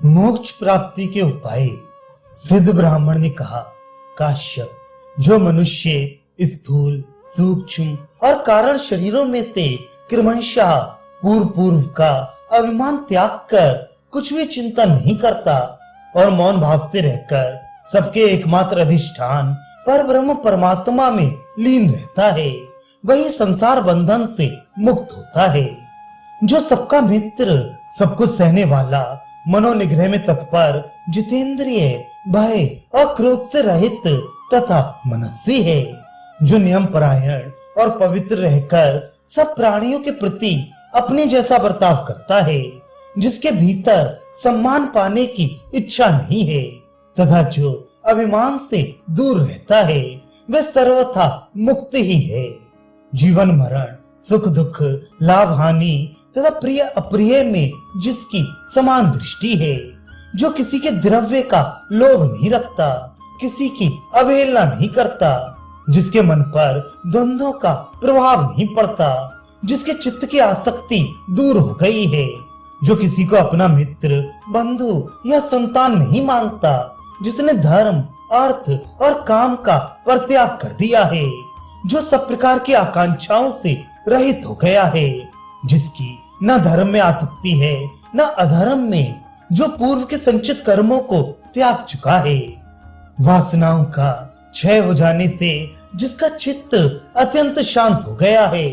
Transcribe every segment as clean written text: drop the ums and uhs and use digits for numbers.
मोक्ष प्राप्ति के उपाय। सिद्ध ब्राह्मण ने कहा, काश्यप, जो मनुष्य स्थूल, सूक्ष्म और कारण शरीरों में से क्रमशः पूर्व पूर्व का अभिमान त्याग कर कुछ भी चिंता नहीं करता और मौन भाव से रहकर सबके एकमात्र अधिष्ठान पर ब्रह्म परमात्मा में लीन रहता है, वही संसार बंधन से मुक्त होता है। जो सबका मित्र, सबको सहने वाला, मनोनिग्रह में तत्पर, जितेंद्रिय, भय और क्रोध से रहित तथा मनस्वी है। जो नियम परायण और पवित्र रहकर सब प्राणियों के प्रति अपने जैसा बर्ताव करता है, जिसके भीतर सम्मान पाने की इच्छा नहीं है तथा जो अभिमान से दूर रहता है, वह सर्वथा मुक्त ही है। जीवन मरण, सुख दुख, लाभ हानि तथा प्रिय अप्रिय में जिसकी समान दृष्टि है, जो किसी के द्रव्य का लोभ नहीं रखता, किसी की अवहेलना नहीं करता, जिसके मन पर द्वंद्वों का प्रभाव नहीं पड़ता, जिसके चित्त की आसक्ति दूर हो गई है, जो किसी को अपना मित्र, बंधु या संतान नहीं मानता, जिसने धर्म, अर्थ और काम का परित्याग कर दिया है, जो सब प्रकार की आकांक्षाओं से रहित हो गया है, जिसकी न धर्म में आसक्ति है न अधर्म में, जो पूर्व के संचित कर्मों को त्याग चुका है, वासनाओं का क्षय हो जाने से जिसका चित्त अत्यंत शांत हो गया है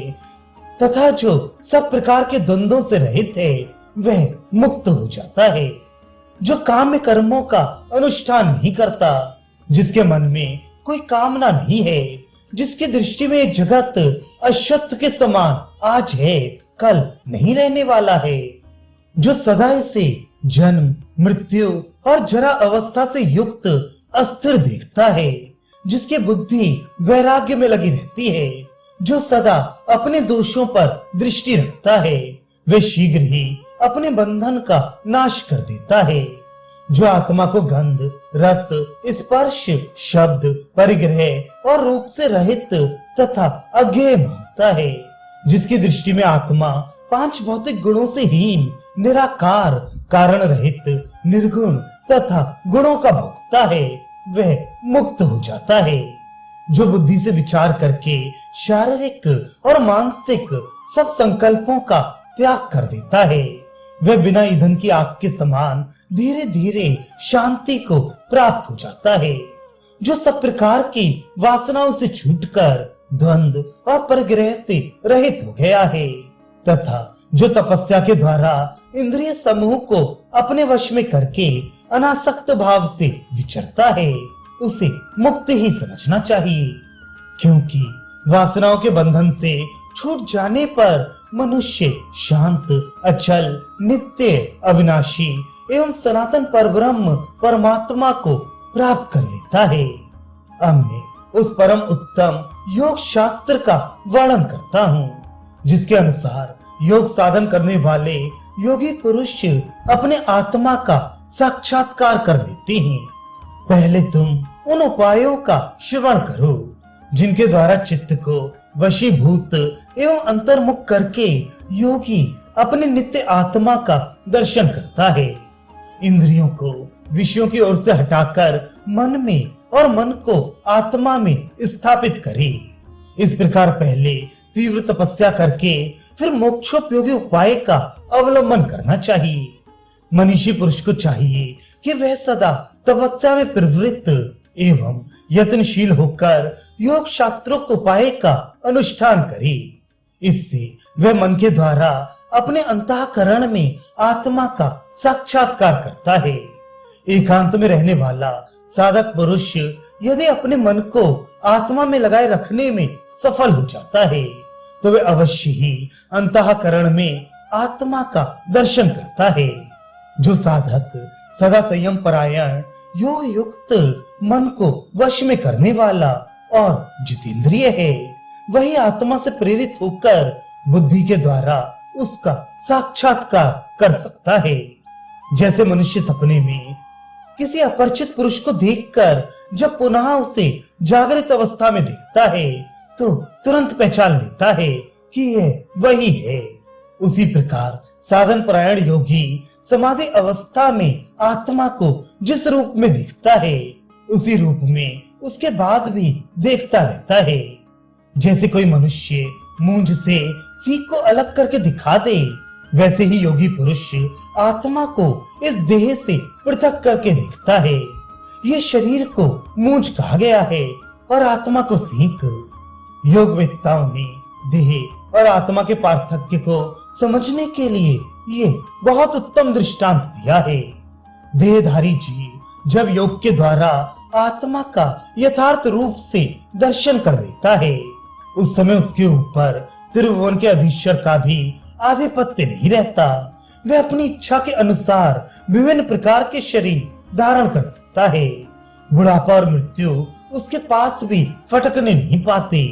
तथा जो सब प्रकार के द्वंद्वों से रहित है, वह मुक्त हो जाता है। जो काम्य कर्मों का अनुष्ठान नहीं करता, जिसके मन में कोई कामना नहीं है, जिसकी दृष्टि में जगत अशक्त के समान आज है, कल नहीं रहने वाला है, जो सदा से जन्म, मृत्यु और जरा अवस्था से युक्त अस्थिर देखता है, जिसकी बुद्धि वैराग्य में लगी रहती है, जो सदा अपने दोषों पर दृष्टि रखता है, वे शीघ्र ही अपने बंधन का नाश कर देता है। जो आत्मा को गंध, रस, स्पर्श, शब्द, परिग्रह और रूप से रहित तथा अज्ञेय मानता है, जिसकी दृष्टि में आत्मा पांच भौतिक गुणों से हीन, निराकार, कारण रहित, निर्गुण तथा गुणों का भोगता है, वह मुक्त हो जाता है। जो बुद्धि से विचार करके शारीरिक और मानसिक सब संकल्पों का त्याग कर देता है, वह बिना ईंधन की आग के समान धीरे धीरे शांति को प्राप्त हो जाता है। जो सब प्रकार की वासनाओं से छूटकर द्वंद्व और परिग्रह से रहित हो गया है तथा जो तपस्या के द्वारा इंद्रिय समूह को अपने वश में करके अनासक्त भाव से विचरता है, उसे मुक्त ही समझना चाहिए, क्योंकि वासनाओं के बंधन से छूट जाने पर मनुष्य शांत, अचल, नित्य, अविनाशी एवं सनातन परब्रह्म परमात्मा को प्राप्त कर लेता है। अब मैं उस परम उत्तम योग शास्त्र का वर्णन करता हूँ, जिसके अनुसार योग साधन करने वाले योगी पुरुष अपने आत्मा का साक्षात्कार कर लेते हैं। पहले तुम उन उपायों का श्रवण करो, जिनके द्वारा चित्त को वशीभूत एवं अंतर्मुख करके योगी अपने नित्य आत्मा का दर्शन करता है। इंद्रियों को विषयों की ओर से हटाकर मन में और मन को आत्मा में स्थापित करे। इस प्रकार पहले तीव्र तपस्या करके फिर मोक्षोपयोगी उपाय का अवलंबन करना चाहिए। मनीषी पुरुष को चाहिए कि वह सदा तपस्या में प्रवृत्त एवं यत्नशील होकर योग शास्त्रोक्त उपाय का अनुष्ठान करे। इससे वह मन के द्वारा अपने अंतःकरण में आत्मा का साक्षात्कार करता है। एकांत में रहने वाला साधक पुरुष यदि अपने मन को आत्मा में लगाए रखने में सफल हो जाता है, तो वह अवश्य ही अंतःकरण में आत्मा का दर्शन करता है। जो साधक सदा संयम परायण, योग युक्त, मन को वश में करने वाला और जितेंद्रिय है, वही आत्मा से प्रेरित होकर बुद्धि के द्वारा उसका साक्षात्कार कर सकता है। जैसे मनुष्य सपने में किसी अपरिचित पुरुष को देखकर जब पुनः उसे जागृत अवस्था में देखता है, तो तुरंत पहचान लेता है कि यह वही है। उसी प्रकार साधन परायण योगी समाधि अवस्था में आत्मा को जिस रूप में दिखता है, उसी रूप में उसके बाद भी देखता रहता है। जैसे कोई मनुष्य मूंज से सीख को अलग करके दिखा दे, वैसे ही योगी पुरुष आत्मा को इस देह से पृथक करके देखता है। ये शरीर को मूंज कहा गया है और आत्मा को सीख। योगवेत्ताओं ने देह और आत्मा के पार्थक्य को समझने के लिए ये बहुत उत्तम दृष्टांत दिया है। देहधारी जीव जब योग के द्वारा आत्मा का यथार्थ रूप से दर्शन कर लेता है, उस समय उसके ऊपर त्रिभुवन के अधीश्वर का भी आधिपत्य नहीं रहता। वह अपनी इच्छा के अनुसार विभिन्न प्रकार के शरीर धारण कर सकता है। बुढ़ापा और मृत्यु उसके पास भी फटकने नहीं पाते।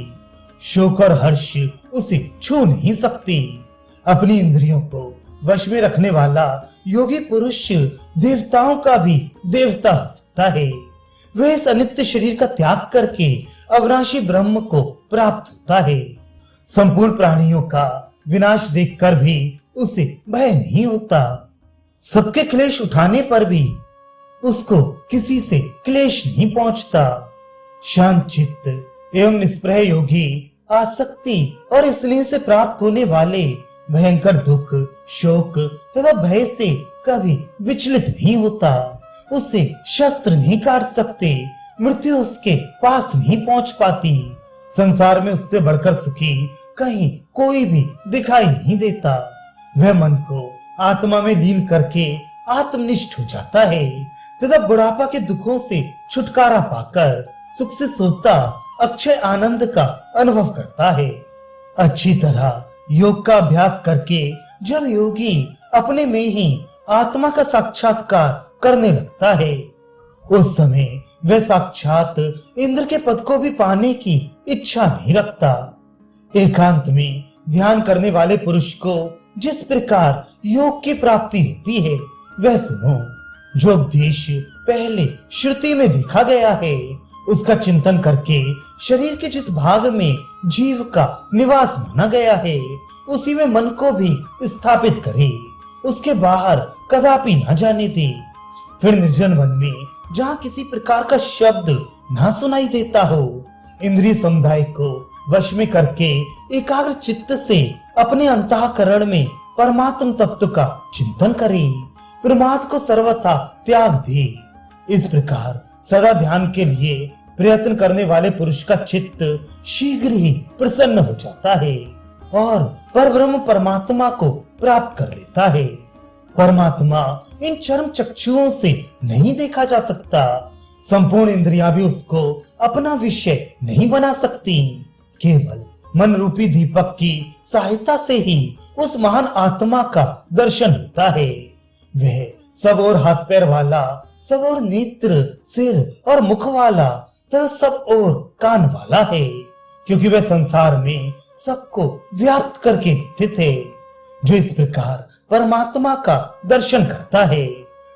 शोक और हर्ष उसे छू नहीं सकते। अपनी इंद्रियों को वश में रखने वाला योगी पुरुष देवताओं का भी देवता हो सकता है। वह इस अनित्य शरीर का त्याग करके अविनाशी ब्रह्म को प्राप्त होता है। संपूर्ण प्राणियों का विनाश देखकर भी उसे भय नहीं होता। सबके क्लेश उठाने पर भी उसको किसी से क्लेश नहीं पहुंचता। शांत चित्त एवं निष्प्रह योगी आसक्ति और स्नेह से प्राप्त होने वाले भयंकर दुख, शोक तथा भय से कभी विचलित नहीं होता। उसे शस्त्र नहीं काट सकते, मृत्यु उसके पास नहीं पहुंच पाती। संसार में उससे बढ़कर सुखी कहीं कोई भी दिखाई नहीं देता। वह मन को आत्मा में लीन करके आत्मनिष्ठ हो जाता है तथा बुढ़ापा के दुखों से छुटकारा पाकर सुख से सोता अक्षय आनंद का अनुभव करता है। अच्छी तरह योग का अभ्यास करके जब योगी अपने में ही आत्मा का साक्षात्कार करने लगता है, उस समय वह साक्षात इंद्र के पद को भी पाने की इच्छा नहीं रखता। एकांत में ध्यान करने वाले पुरुष को जिस प्रकार योग की प्राप्ति होती है, वह सुनो। जो उपदेश पहले श्रुति में देखा गया है, उसका चिंतन करके शरीर के जिस भाग में जीव का निवास माना गया है, उसी में मन को भी स्थापित करे। उसके बाहर कदापि न जाने दे। फिर निर्जन वन में जहाँ किसी प्रकार का शब्द ना सुनाई देता हो, इंद्रिय समुदाय को वश में करके एकाग्र चित्त से अपने अंतःकरण में परमात्म तत्व का चिंतन करे। प्रमाद को सर्वथा त्याग दे। इस प्रकार सदा ध्यान के लिए प्रयत्न करने वाले पुरुष का चित्त शीघ्र ही प्रसन्न हो जाता है और परब्रह्म परमात्मा को प्राप्त कर लेता है। परमात्मा इन चरम चक्षुओं से नहीं देखा जा सकता। संपूर्ण इंद्रियां भी उसको अपना विषय नहीं बना सकती। केवल मन रूपी दीपक की सहायता से ही उस महान आत्मा का दर्शन होता है। वह सब और हाथ पैर वाला, सब और नेत्र, सिर और मुख वाला तथा सब और कान वाला है, क्योंकि वह संसार में सबको व्याप्त करके स्थित है। जो इस प्रकार परमात्मा का दर्शन करता है,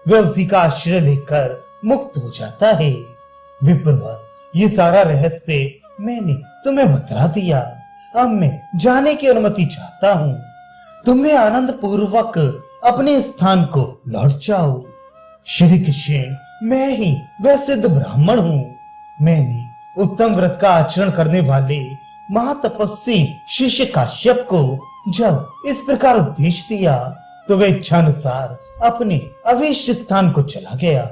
वह उसी का आश्रय लेकर मुक्त हो जाता है। विप्रवर, ये सारा रहस्य मैंने तुम्हें बतला दिया। अब मैं जाने की अनुमति चाहता हूँ। तुम्हें आनंद पूर्वक अपने स्थान को लौट जाओ। श्री कृष्ण, मैं ही वह सिद्ध ब्राह्मण हूँ। मैंने उत्तम व्रत का आचरण करने वाले महातपस्वी शिष्य काश्यप को जब इस प्रकार उपदेश दिया, तो वह इच्छानुसार अपने अवश्य स्थान को चला गया।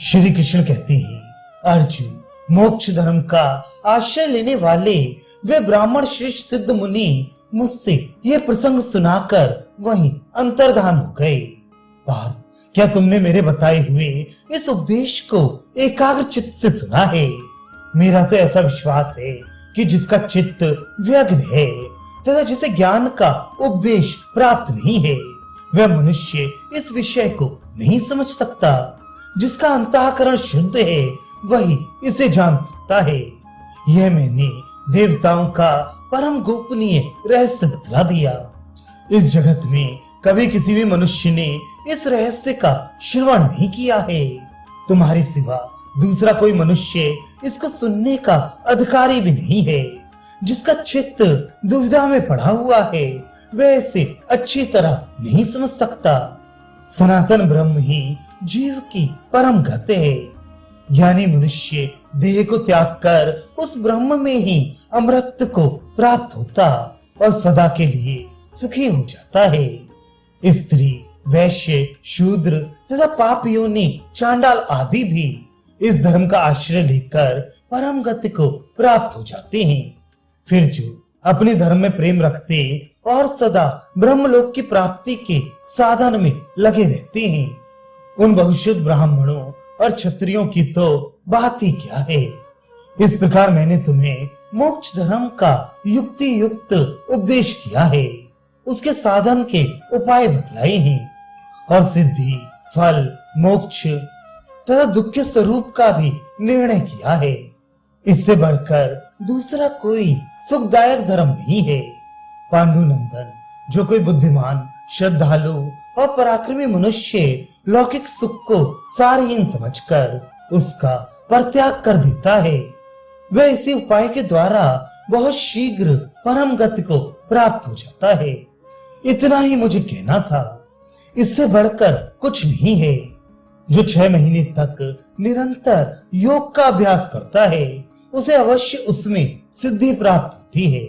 श्री कृष्ण कहते हैं, अर्जुन, मोक्ष धर्म का आश्रय लेने वाले वे ब्राह्मण श्रेष्ठ सिद्ध मुनि मुझसे ये प्रसंग सुनाकर वहीं अंतर्धान हो गए। पार्थ, क्या तुमने मेरे बताए हुए इस उपदेश को एकाग्र चित्त से सुना है? मेरा तो ऐसा विश्वास है कि जिसका चित्त व्यग्र है तथा जिसे ज्ञान का उपदेश प्राप्त नहीं है, वह मनुष्य इस विषय को नहीं समझ सकता। जिसका अंतःकरण शुद्ध है, वही इसे जान सकता है। यह मैंने देवताओं का परम गोपनीय रहस्य बतला दिया। इस जगत में कभी किसी भी मनुष्य ने इस रहस्य का श्रवण नहीं किया है। तुम्हारे सिवा दूसरा कोई मनुष्य इसको सुनने का अधिकारी भी नहीं है। जिसका चित्त दुविधा में पड़ा हुआ है, वह इसे अच्छी तरह नहीं समझ सकता। सनातन ब्रह्म ही जीव की परम गति है। ज्ञानी मनुष्य देह को त्याग कर उस ब्रह्म में ही अमृत को प्राप्त होता और सदा के लिए सुखी हो जाता है। स्त्री, वैश्य, शूद्र तथा पाप योनि, चांडाल आदि भी इस धर्म का आश्रय लेकर परम गति को प्राप्त हो जाते हैं। फिर जो अपने धर्म में प्रेम रखते और सदा ब्रह्मलोक की प्राप्ति के साधन में लगे रहते हैं, उन बहुश्रुत ब्राह्मणों और क्षत्रियों की तो बात ही क्या है। इस प्रकार मैंने तुम्हें मोक्ष धर्म का युक्ति युक्त उपदेश किया है, उसके साधन के उपाय बतलाए हैं और सिद्धि, फल, मोक्ष तथा दुख के स्वरूप का भी निर्णय किया है। इससे बढ़कर दूसरा कोई सुखदायक धर्म नहीं है। पांडुनंदन, जो कोई बुद्धिमान, श्रद्धालु और पराक्रमी मनुष्य लौकिक सुख को सारहीन समझकर उसका परित्याग कर देता है, वह इसी उपाय के द्वारा बहुत शीघ्र परम गति को प्राप्त हो जाता है। इतना ही मुझे कहना था, इससे बढ़कर कुछ नहीं है। जो 6 महीने तक निरंतर योग का अभ्यास करता है, उसे अवश्य उसमें सिद्धि प्राप्त होती है।